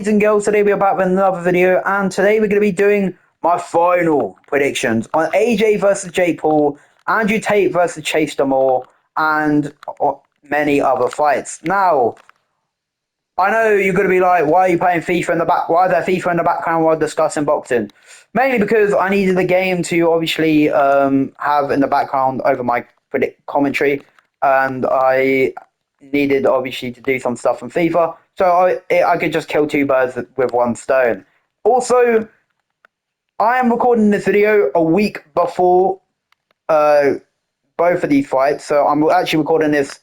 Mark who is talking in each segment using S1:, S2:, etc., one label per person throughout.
S1: And girls, today we're back with another video, and today we're going to be doing my final predictions on AJ versus Jake Paul, Andrew Tate versus Chase Demoor, and many other fights. Now, I know you're going to be like, why are you playing FIFA in the back? Why is there FIFA in the background while discussing boxing? Mainly because I needed the game to obviously have in the background over my commentary, and I needed obviously to do some stuff in FIFA, so I could just kill two birds with one stone. Also, I am recording this video a week before uh, both of these fights, so I'm actually recording this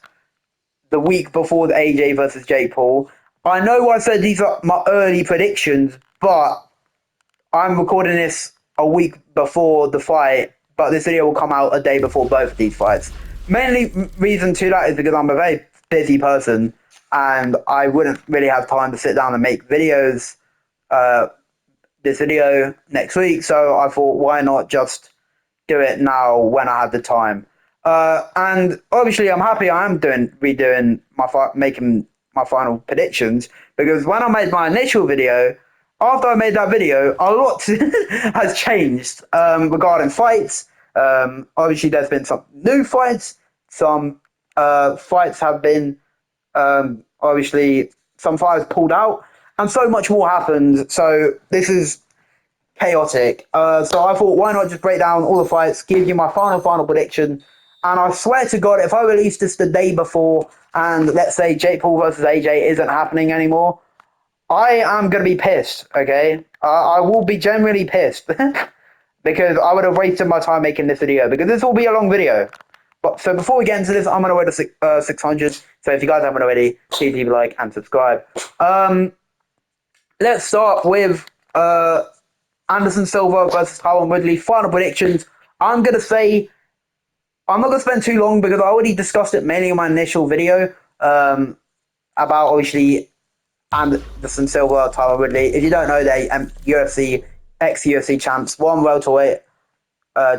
S1: the week before the AJ versus Jake Paul. I know I said these are my early predictions, but I'm recording this a week before the fight, but this video will come out a day before both of these fights. Mainly reason to that is because I'm a very busy person and I wouldn't really have time to sit down and make videos this video next week, so I thought why not just do it now when I have the time. And obviously I'm happy I am redoing making my final predictions, because when I made my initial video, after I made that video, a lot has changed regarding fights. Obviously, there's been some new fights. Some fights have been obviously some fights pulled out, and so much more happened. So this is chaotic. So I thought, why not just break down all the fights, give you my final prediction. And I swear to God, if I release this the day before, and let's say Jake Paul versus AJ isn't happening anymore, I am going to be pissed, okay? I will be genuinely pissed because I would have wasted my time making this video, because this will be a long video. But so before we get into this, I'm going to wait to 600. So if you guys haven't already, please leave a like and subscribe. Let's start with Anderson Silva versus Tyron Woodley. Final predictions. I'm going to say, I'm not going to spend too long because I already discussed it mainly in my initial video about obviously Anderson Silva, Tyron Woodley. If you don't know, they UFC, ex-UFC champs, one welterweight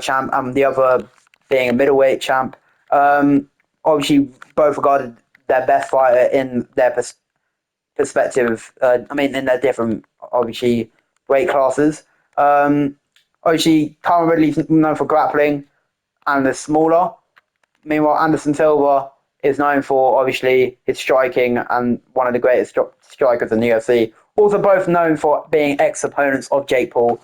S1: champ and the other being a middleweight champ. Obviously, both regarded their best fighter in their perspective. I mean, in their different, obviously, weight classes. Obviously, Tyron Woodley's known for grappling and is smaller. Meanwhile, Anderson Silva is known for obviously his striking and one of the greatest strikers in the UFC. Also, both known for being ex-opponents of Jake Paul.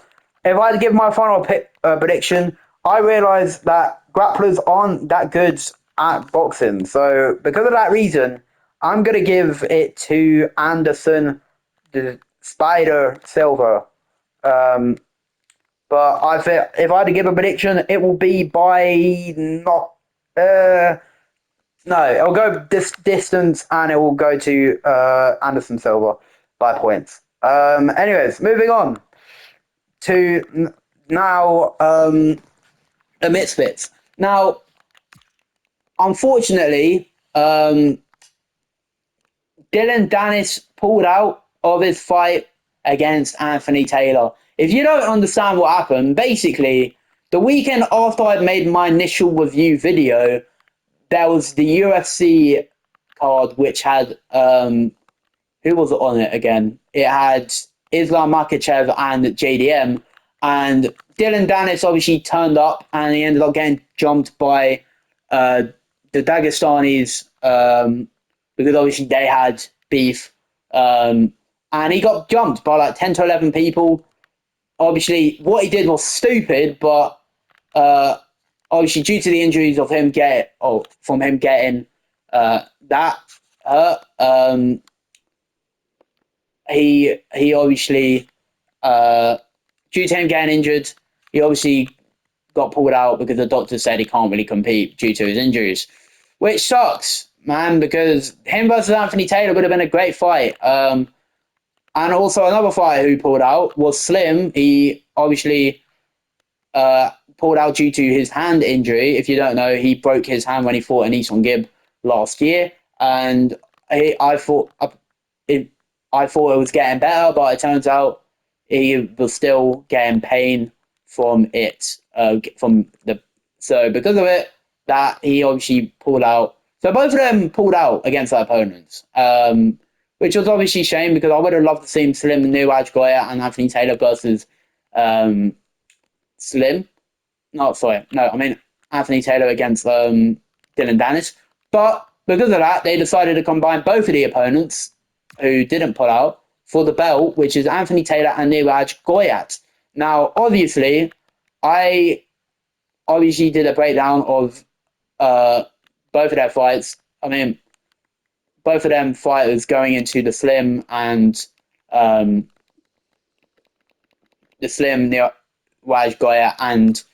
S1: If I had to give my final prediction, I realised that grapplers aren't that good at boxing. So, because of that reason, I'm going to give it to Anderson the Spider Silva. But I think if I had to give a prediction, it will be by not. No, it'll go this distance, and it will go to Anderson Silva by points. Anyways, moving on to now the misfits. Now, unfortunately, Dylan Dennis pulled out of his fight against Anthony Taylor. If you don't understand what happened, basically, the weekend after I'd made my initial review video, there was the UFC card which had who was on it again? It had Islam Makhachev and JDM, and Dylan Dennis obviously turned up and he ended up getting jumped by the Dagestanis because obviously they had beef, and he got jumped by like 10 to 11 people. Obviously, what he did was stupid, but obviously due to the injuries of him getting that hurt, he obviously due to him getting injured, he obviously got pulled out because the doctor said he can't really compete due to his injuries, which sucks, man, because him versus Anthony Taylor would have been a great fight. And also another fighter who pulled out was Slim. He obviously pulled out due to his hand injury. If you don't know, he broke his hand when he fought Anison Gibb last year, and I thought it was getting better, but it turns out he was still getting pain from it. So because of it, that he obviously pulled out. So both of them pulled out against their opponents, which was obviously a shame because I would have loved to see Slim and Niraj Goya and Anthony Taylor versus Slim. No, sorry. No, I mean Anthony Taylor against Dylan Dennis. But because of that, they decided to combine both of the opponents who didn't pull out for the belt, which is Anthony Taylor and Niraj Goya. Now, obviously, I obviously did a breakdown of both of their fights. I mean, both of them fighters going into the Slim and the Slim Niraj Goya and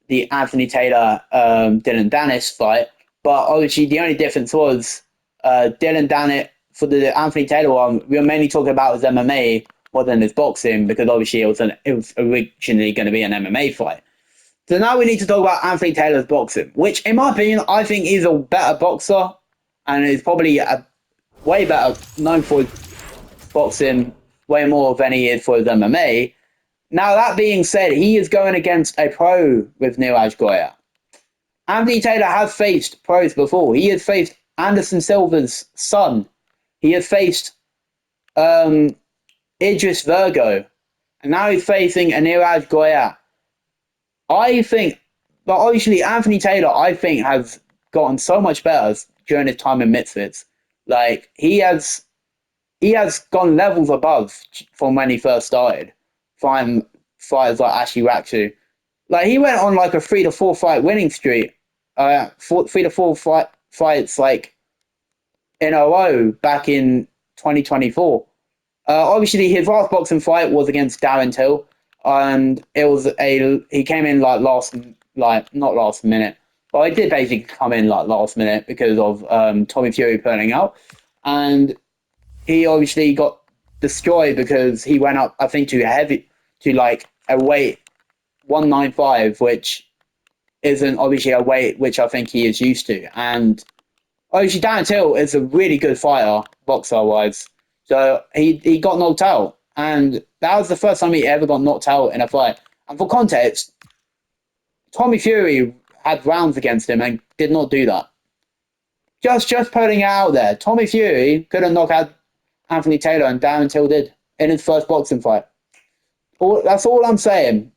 S1: the Anthony Taylor Dylan Dennis fight. But obviously, the only difference was Dylan Dennis for the Anthony Taylor one. We were mainly talking about his MMA more than his boxing because obviously it was originally going to be an MMA fight. So now we need to talk about Anthony Taylor's boxing, which, in my opinion, I think he's a better boxer and is probably a way better known for his boxing way more than he is for his MMA. Now, that being said, he is going against a pro with Niraj Goya. Anthony Taylor has faced pros before. He has faced Anderson Silva's son. He has faced Idris Virgo. And now he's facing a Niraj Goya. I think, but obviously Anthony Taylor, I think, has gotten so much better during his time in Misfits. Like, he has gone levels above from when he first started. Fighting fighters like Ashley Raksu. Like, he went on like a 3 to 4 fight winning streak. 3 to 4 fights like in a row back in 2024. Obviously, his last boxing fight was against Darren Till, and he came in not last minute, but he did basically come in like last minute because of Tommy Fury pulling out, and he obviously got destroyed because he went up, I think, too heavy to like a weight 195, which isn't obviously a weight which I think he is used to. And obviously Darren Till is a really good fighter, boxer-wise. So he got knocked out. And that was the first time he ever got knocked out in a fight. And for context, Tommy Fury had rounds against him and did not do that. Just putting it out there. Tommy Fury could have knocked out Anthony Taylor, and Darren Till did in his first boxing fight. That's all I'm saying.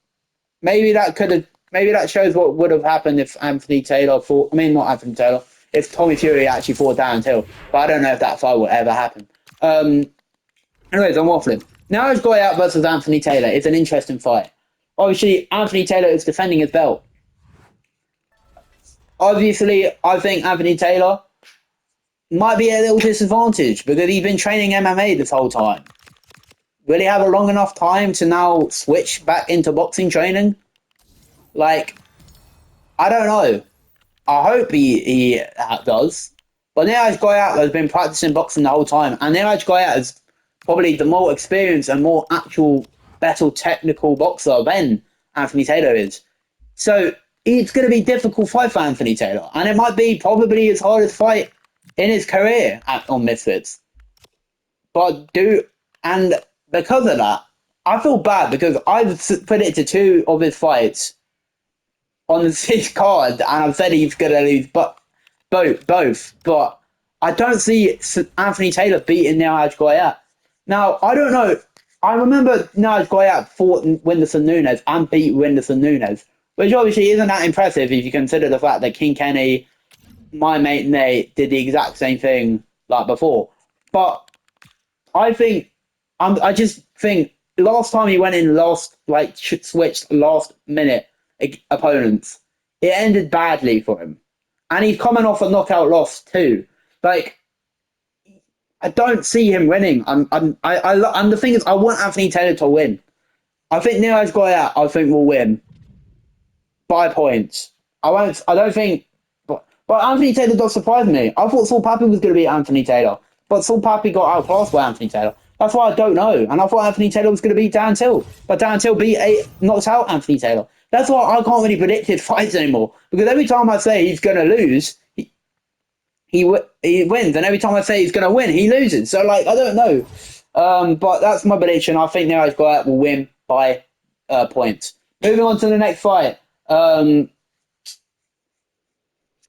S1: Maybe that shows what would have happened if Anthony Taylor fought. I mean, not Anthony Taylor. If Tommy Fury actually fought Darren Till, but I don't know if that fight will ever happen. Anyways, I'm waffling. Now it's Goya versus Anthony Taylor. It's an interesting fight. Obviously, Anthony Taylor is defending his belt. Obviously, I think Anthony Taylor might be at a little disadvantage because he's been training MMA this whole time. Will he have a long enough time to now switch back into boxing training? Like, I don't know. I hope he does. But Niraj Goya has been practicing boxing the whole time, and Niraj Goya is probably the more experienced and more actual, better technical boxer than Anthony Taylor is. So it's going to be a difficult fight for Anthony Taylor, and it might be probably his hardest fight in his career on Misfits. And because of that, I feel bad because I've predicted 2 of his fights on his card, and I've said he's going to lose, but both. But I don't see Anthony Taylor beating Niraj Goya. Now, I don't know. I remember Niraj Goya fought Whindersson Nunes and beat Whindersson Nunes, which obviously isn't that impressive if you consider the fact that King Kenny, my mate Nate, did the exact same thing like before. But I just think last time he went in switched last minute opponents, it ended badly for him. And he's coming off a knockout loss too. Like, I don't see him winning. And the thing is, I want Anthony Taylor to win. I think Niraj Goya, will win by points. But Anthony Taylor does surprise me. I thought Saul Pappy was going to beat Anthony Taylor, but Saul Pappy got outclassed by Anthony Taylor. That's why I don't know. And I thought Anthony Taylor was going to beat Darren Till, but Darren Till knocked out Anthony Taylor. That's why I can't really predict his fights anymore, because every time I say he's going to lose, he wins, and every time I say he's going to win, he loses. So, like, I don't know. But that's my prediction. I think Niraj Goya will win by points. Moving on to the next fight.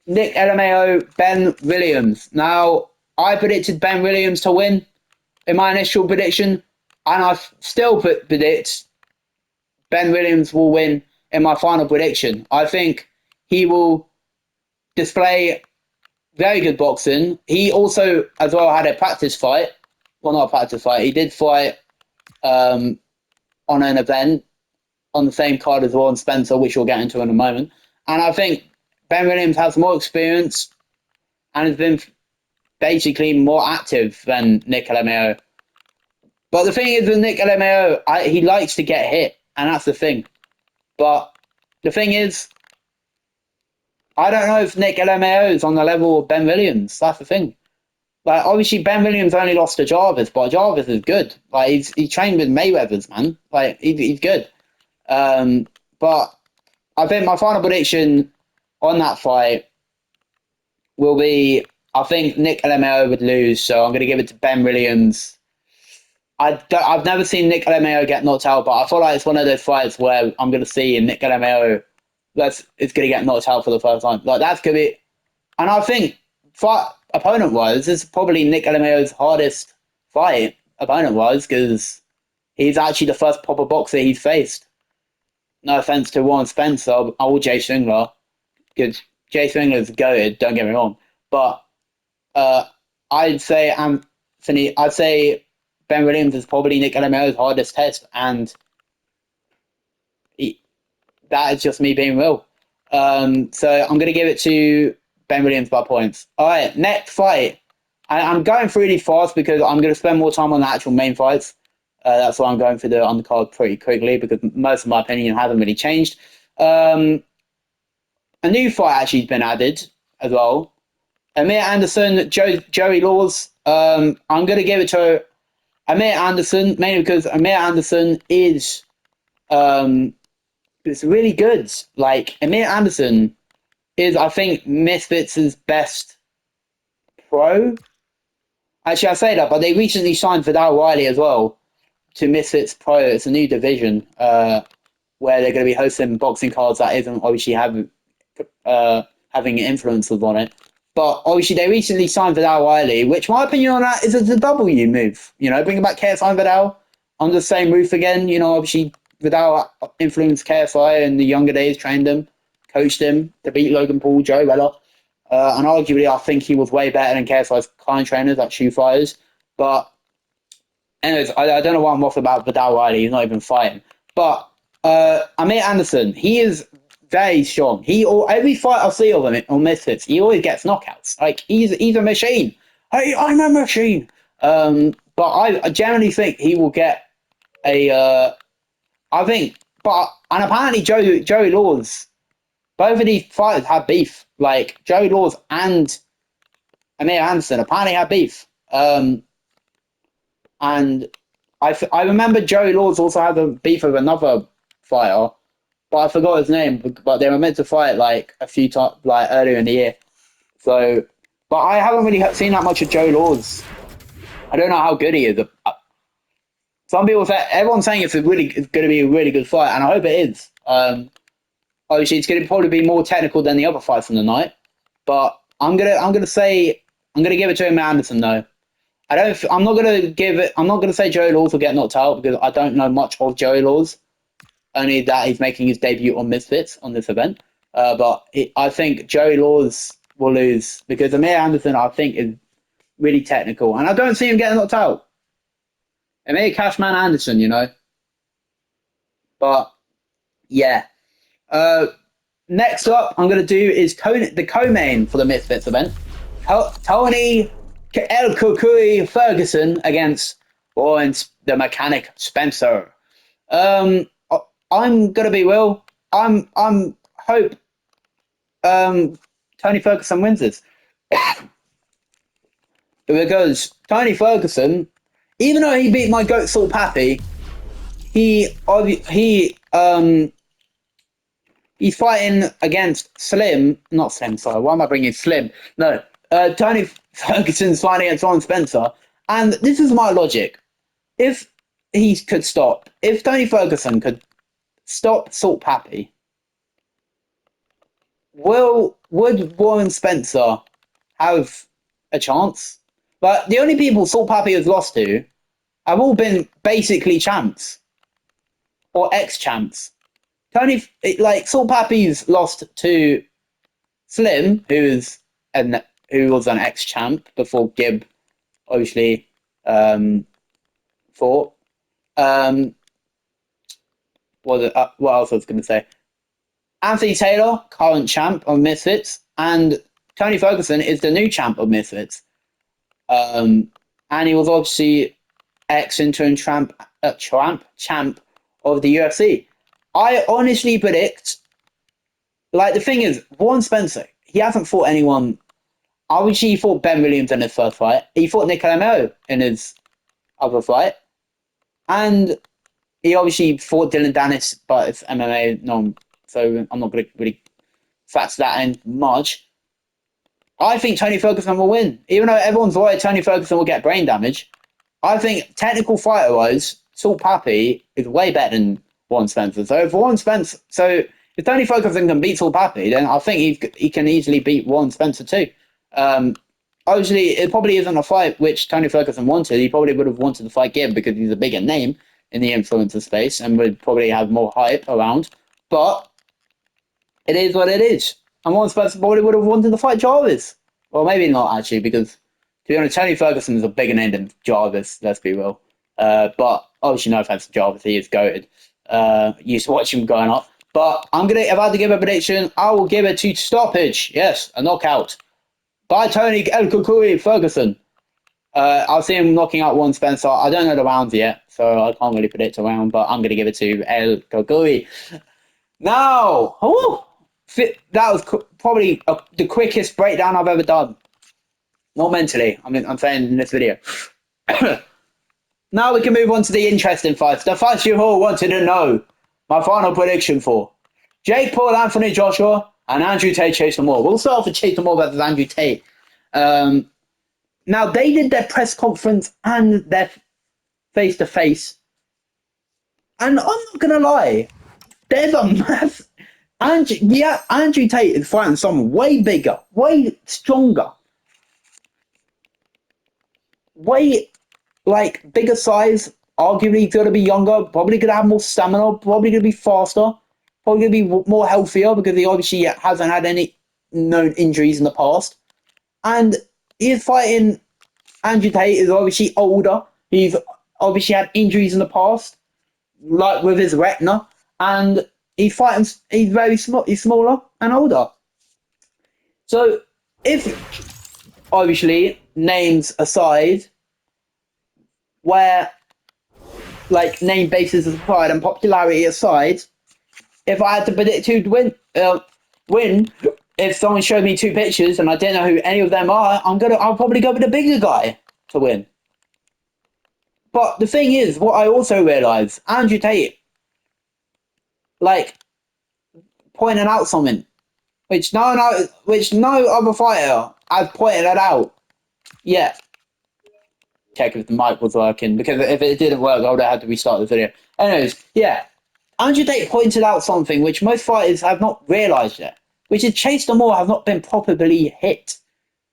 S1: Nick LMAO, Ben Williams. Now, I predicted Ben Williams to win. in my initial prediction, and I still predict Ben Williams will win in my final prediction. I think he will display very good boxing. He also, as well, had a practice fight. Well, not a practice fight. He did fight on an event on the same card as Warren Spencer, which we'll get into in a moment. And I think Ben Williams has more experience and has been basically more active than Nick LMAO. But the thing is with Nick LMAO, he likes to get hit, and that's the thing. But the thing is, I don't know if Nick LMAO is on the level of Ben Williams. That's the thing. Like, obviously, Ben Williams only lost to Jarvis, but Jarvis is good. Like, he's trained with Mayweather's, man. Like, he's good. But I think my final prediction on that fight will be, I think Nick LMAO would lose, so I'm going to give it to Ben Williams. I've never seen Nick LMAO get knocked out, but I feel like it's one of those fights where I'm going to see Nick LMAO it's going to get knocked out for the first time. Like, that's going to be... And I think, fight opponent-wise, this is probably Nick LMAO's hardest fight, opponent-wise, because he's actually the first proper boxer he's faced. No offense to Warren Spencer or Jay Swingler, because Jay Swingler's goated, don't get me wrong. But I'd say Ben Williams is probably Nick LMAO's hardest test, and that is just me being real. So I'm going to give it to Ben Williams by points. All right, next fight. I'm going through really fast because I'm going to spend more time on the actual main fights. That's why I'm going through the undercard pretty quickly because most of my opinion hasn't really changed. A new fight actually has been added as well. Amir Anderson, Joey Laws. I'm going to give it to Amir Anderson mainly because Amir Anderson is it's really good. Like, Amir Anderson is, I think, Misfits' best pro. Actually, I say that, but they recently signed Vidal Riley as well to Misfits Pro. It's a new division where they're going to be hosting boxing cards that isn't obviously having influences on it. But obviously, they recently signed Vidal Riley, which my opinion on that is it's a W move. You know, bringing back KSI and Vidal on the same roof again. You know, obviously, Vidal influenced KSI in the younger days, trained him, coached him to beat Logan Paul, Joe Weller. And arguably, I think he was way better than KSI's client trainers at Shoe Fighters. But anyways, I don't know what I'm off about Vidal Riley. He's not even fighting. But Amir Anderson, he is very strong. Every fight I see of him on Misfits, he always gets knockouts. Like, he's a machine. Hey, I'm a machine. But I generally think he will get a... and apparently Joey Laws, both of these fighters have beef. Like, Joey Laws and Amir Anderson apparently have beef. And I remember Joey Laws also had a beef with another fighter, but I forgot his name. But they were meant to fight like a few times, like earlier in the year. So, but I haven't really seen that much of Joey Laws. I don't know how good he is. Some people say everyone's saying it's going to be a really good fight, and I hope it is. Obviously, it's going to probably be more technical than the other fights in the night, but I'm gonna give it to him, Anderson though. I'm not gonna say Joey Laws will get knocked out because I don't know much of Joey Laws. Only that he's making his debut on Misfits on this event. I think Joey Laws will lose because Amir Anderson, I think, is really technical, and I don't see him getting knocked out. Amir Cashman Anderson, you know. But yeah. Next up, I'm going to do is the co-main for the Misfits event. Tony El Kukui Ferguson against the Mechanic Spencer. I'm going to be real. I'm hope Tony Ferguson wins this. Because Tony Ferguson, even though he beat my goat Saul Pappy, he's fighting against Slim. Not Slim, sorry. Why am I bringing Slim? No. Tony Ferguson's fighting against Ron Spencer. And this is my logic. If Tony Ferguson could stop Salt Pappy, would Warren Spencer have a chance? But the only people Salt Pappy has lost to have all been basically champs or ex-champs. Salt Pappy's lost to Slim, who was an ex-champ before Gibb, obviously, fought. What else I was going to say? Anthony Taylor, current champ of Misfits, and Tony Ferguson is the new champ of Misfits. And he was obviously ex-interim champ of the UFC. I honestly predict, the thing is, Warren Spencer, he hasn't fought anyone. Obviously, he fought Ben Williams in his first fight. He fought Nick Lamelo in his other fight. And he obviously fought Dylan Dennis, but it's MMA, so I'm not going to really factor that in much. I think Tony Ferguson will win. Even though everyone's worried Tony Ferguson will get brain damage, I think technical fighter-wise, Salt Pappy is way better than Warren Spencer. So if Tony Ferguson can beat Salt Pappy, then I think he can easily beat Warren Spencer too. Obviously, it probably isn't a fight which Tony Ferguson wanted. He probably would have wanted to fight Gibb because he's a bigger name in the influencer space and would probably have more hype around. But it is what it is. And Warren Spencer probably would have wanted to fight Jarvis. Well, maybe not, actually, because, to be honest, Tony Ferguson is a bigger name than Jarvis, let's be real. But, obviously, no offense to Jarvis, he is goated. Used to watch him going up. But if I had to give a prediction, I will give it to stoppage. Yes, a knockout. By Tony El Kukui Ferguson. I'll see him knocking out Warren Spencer. I don't know the rounds yet, so I can't really predict a round, but I'm going to give it to El Kukui. Now, that was probably the quickest breakdown I've ever done. Not mentally, I'm saying in this video. Now we can move on to the interesting fights. The fights you all wanted to know. My final prediction for Jake Paul, Anthony Joshua, and Andrew Tate, Chase Demoor. We'll start off with Chase Demoor versus Andrew Tate. Now, they did their press conference and their face-to-face. And I'm not going to lie. There's a massive... Andrew Tate is fighting someone way bigger, way stronger, way, bigger size, arguably going to be younger, probably going to have more stamina, probably going to be faster, probably going to be more healthier because he obviously hasn't had any known injuries in the past. And he's fighting... Andrew Tate is obviously older. He's obviously had injuries in the past, like with his retina, and he's fighting. He's very small. He's smaller and older. So, if obviously names aside, where name bases aside and popularity aside, if I had to predict who'd win, if someone showed me two pictures and I didn't know who any of them are, I'll probably go with the bigger guy to win. But the thing is, what I also realised, Andrew Tate, pointing out something, which no other fighter has pointed it out yet. Check if the mic was working, because if it didn't work, I would have had to restart the video. Anyways, yeah, Andrew Tate pointed out something which most fighters have not realised yet, which is Chase Demoor has not been properly hit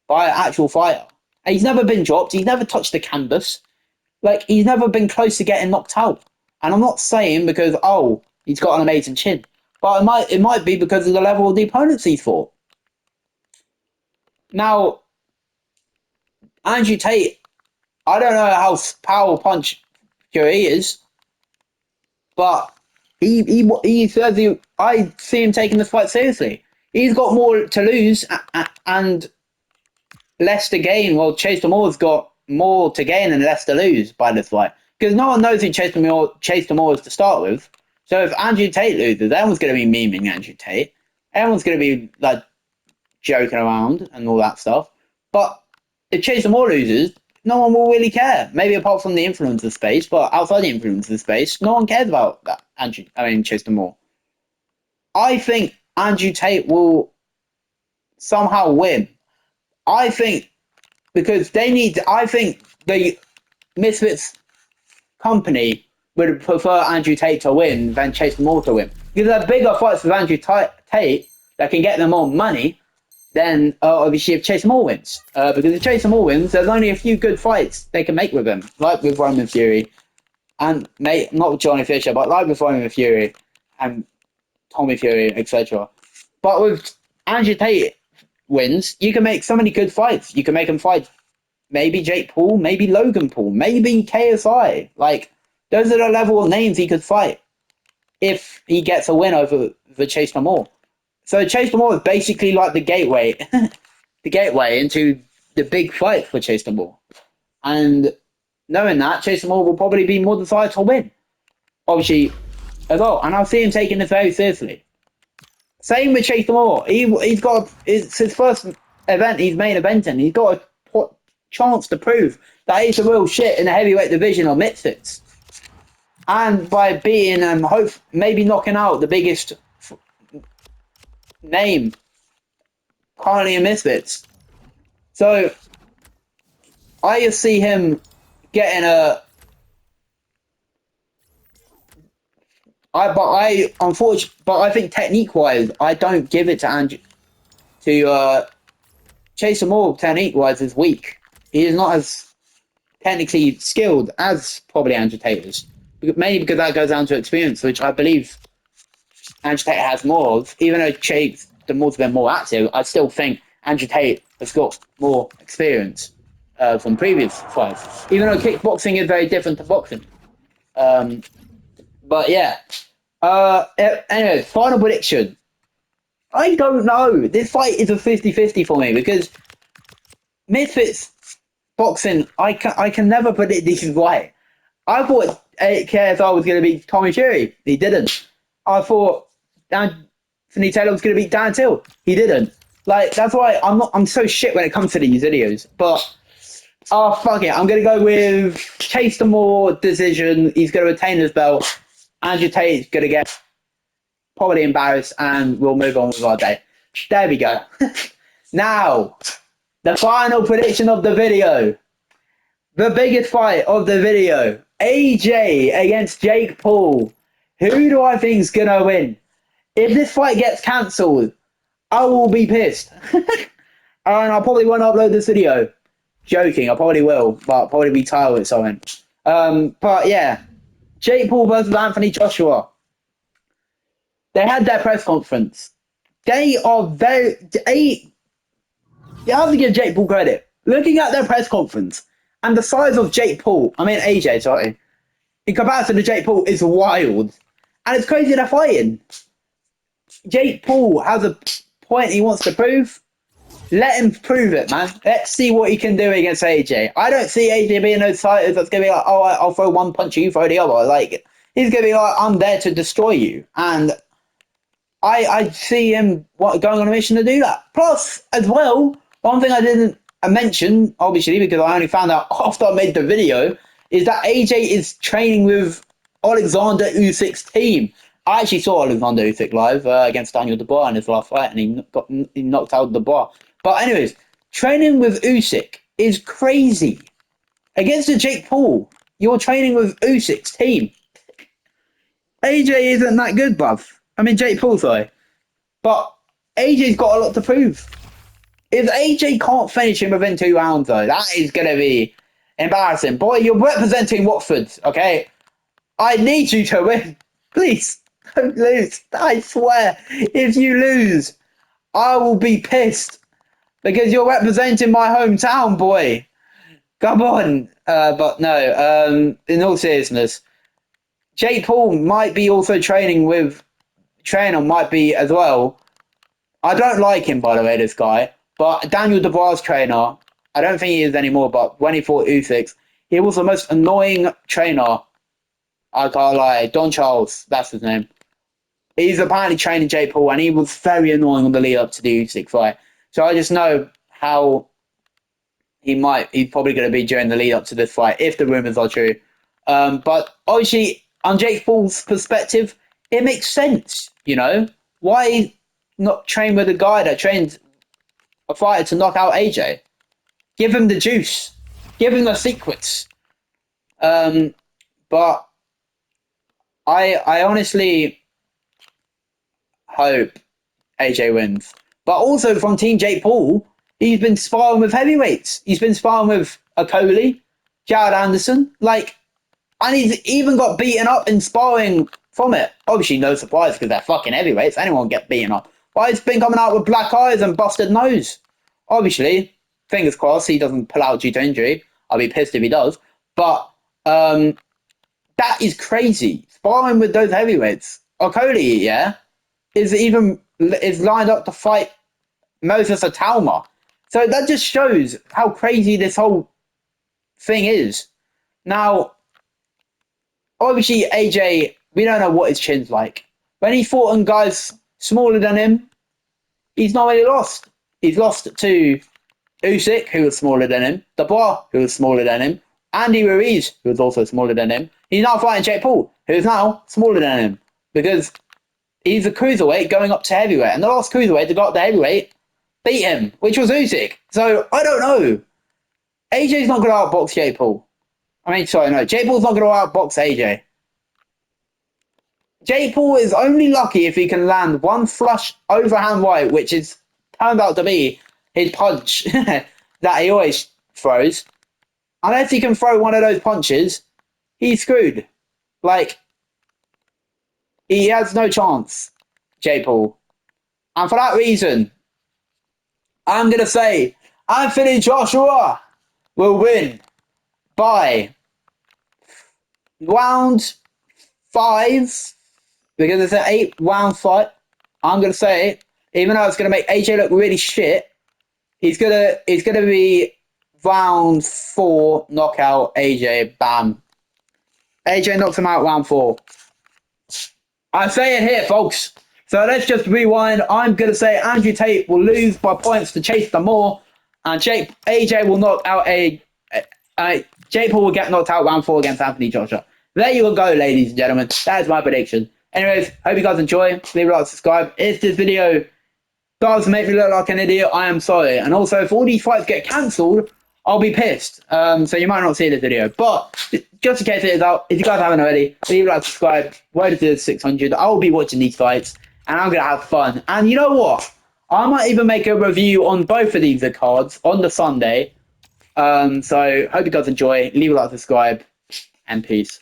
S1: by an actual fighter. And he's never been dropped. He's never touched the canvas. He's never been close to getting knocked out. And I'm not saying because, he's got an amazing chin. But it might be because of the level of the opponents he's fought. Now, Andrew Tate, I don't know how power punch he is, but he says I see him taking this fight seriously. He's got more to lose and less to gain. Well, Chase Demoor's got more to gain and less to lose by this fight. Because no one knows who Chase Demoor is to start with. So if Andrew Tate loses, everyone's going to be memeing Andrew Tate. Everyone's going to be joking around and all that stuff. But if Chase Demoor loses, no one will really care. Maybe apart from the influencer space, but outside the influencer space, no one cares about that. Chase Demoor. I think Andrew Tate will somehow win. I think because I think the Misfits company would prefer Andrew Tate to win than Chase Demoor to win. Because there are bigger fights with Andrew Tate that can get them more money, then obviously if Chase Moore wins. Because if Chase Moore wins, there's only a few good fights they can make with him, like with Roman Fury, and not with Johnny Fisher, but like with Roman Fury and Tommy Fury, etc. But with Andrew Tate wins, you can make so many good fights. You can make him fight maybe Jake Paul, maybe Logan Paul, maybe KSI. Like, those are the level of names he could fight if he gets a win over the Chase Demoor. So Chase Demoor is basically like the gateway, the gateway into the big fight for Chase Demoor. And knowing that, Chase Demoor will probably be more decided to win. Obviously, as well. And I'll see him taking this very seriously. Same with Chase Demoor. He's got it's his first event he's main eventing. He's got a chance to prove that he's the real shit in the heavyweight division of Misfits. And by beating maybe knocking out the biggest name currently in Misfits. So I just see him getting but I think technique wise, I don't give it to Chase Moore. Technique wise is weak. He is not as technically skilled as probably Andrew Tate is. Mainly because that goes down to experience, which I believe Andrew Tate has more of. Even though Chase Moore's been more active, I still think Andrew Tate has got more experience from previous fights. Even though kickboxing is very different to boxing. But yeah. Anyway, final prediction. I don't know. This fight is a 50-50 for me because Misfits boxing, I can never predict this is right. I thought KSI was going to beat Tommy Fury. He didn't. I thought Anthony Taylor was going to beat Dan Till. He didn't. Like, that's why I'm so shit when it comes to these videos. But fuck it. I'm going to go with Chase Demoor decision. He's going to retain his belt. Andrew Tate's going to get probably embarrassed, and we'll move on with our day. There we go. Now, the final prediction of the video. The biggest fight of the video. AJ against Jake Paul. Who do I think is going to win? If this fight gets cancelled, I will be pissed. And I probably won't upload this video. Joking, I probably will, but I'll probably be tired with something. But yeah, Jake Paul versus Anthony Joshua. They had their press conference. They are very... You have to give Jake Paul credit. Looking at their press conference, and the size of AJ, sorry, in comparison to Jake Paul, is wild. And it's crazy they're fighting. Jake Paul has a point he wants to prove. Let him prove it, man. Let's see what he can do against AJ. I don't see AJ being those fighters that's going to be like, oh, I'll throw one punch, you throw the other. Like, he's going to be like, I'm there to destroy you. And I see him going on a mission to do that. Plus, as well, one thing I didn't mention, obviously, because I only found out after I made the video, is that AJ is training with Alexander Usyk's team. I actually saw Alexander Usyk live against Daniel Demoor in his last fight, and he knocked out Demoor. But anyways, training with Usyk is crazy. Against the Jake Paul, you're training with Usyk's team. AJ isn't that good, bruv. I mean, Jake Paul, sorry. But AJ's got a lot to prove. If AJ can't finish him within 2 rounds, though, that is going to be embarrassing. Boy, you're representing Watford, okay? I need you to win. Please, don't lose. I swear, if you lose, I will be pissed. Because you're representing my hometown, boy. Come on. But no, in all seriousness, Jake Paul might be also training with... Trainer might be as well. I don't like him, by the way, this guy. But Daniel Demoor's trainer, I don't think he is anymore, but when he fought Usyk, he was the most annoying trainer. I can't lie. Don Charles, that's his name. He's apparently training Jake Paul, and he was very annoying on the lead up to the Usyk fight. So I just know how he's probably going to be during the lead up to this fight, if the rumors are true. But obviously, on Jake Paul's perspective, it makes sense, you know? Why not train with a guy that trained a fighter to knock out AJ? Give him the juice. Give him the secrets. But I honestly hope AJ wins. But also from Team Jake Paul, he's been sparring with heavyweights. He's been sparring with Okoli, Jared Anderson, and he's even got beaten up in sparring from it. Obviously, no surprise because they're fucking heavyweights. Anyone get beaten up. But he's been coming out with black eyes and busted nose. Obviously, fingers crossed he doesn't pull out due to injury. I'll be pissed if he does. But that is crazy. Sparring with those heavyweights. Okoli, yeah, is lined up to fight Moses Atalma. So that just shows how crazy this whole thing is. Now, obviously, AJ, we don't know what his chin's like. When he fought on guys smaller than him, he's not really lost. He's lost to Usyk, who was smaller than him, Demoor, who was smaller than him, Andy Ruiz, who was also smaller than him. He's now fighting Jake Paul, who is now smaller than him, because he's a cruiserweight going up to heavyweight, and the last cruiserweight to go up to heavyweight beat him, which was Usyk. So, I don't know. AJ's not going to outbox Jake Paul. Jake Paul's not going to outbox AJ. Jake Paul is only lucky if he can land one flush overhand right, which is turned out to be his punch that he always throws. Unless he can throw one of those punches, he's screwed. He has no chance, Jake Paul. And for that reason, I'm going to say Anthony Joshua will win by round 5, because it's an 8-round fight. I'm going to say, even though it's going to make AJ look really shit, he's gonna be round 4 knockout AJ. Bam. AJ knocks him out round 4. I say it here, folks. So let's just rewind. I'm going to say Andrew Tate will lose by points to Chase Demoor, and AJ will knock out Jake Paul will get knocked out round 4 against Anthony Joshua. There you will go, ladies and gentlemen. That is my prediction. Anyways, hope you guys enjoy. Leave a like, subscribe. If this video does make me look like an idiot, I am sorry. And also, if all these fights get cancelled, I'll be pissed. So you might not see this video. But just in case it is out, if you guys haven't already, leave a like, subscribe. Word to 600. I will be watching these fights, and I'm going to have fun. And you know what? I might even make a review on both of these cards on the Sunday. So hope you guys enjoy. Leave a like, subscribe, and peace.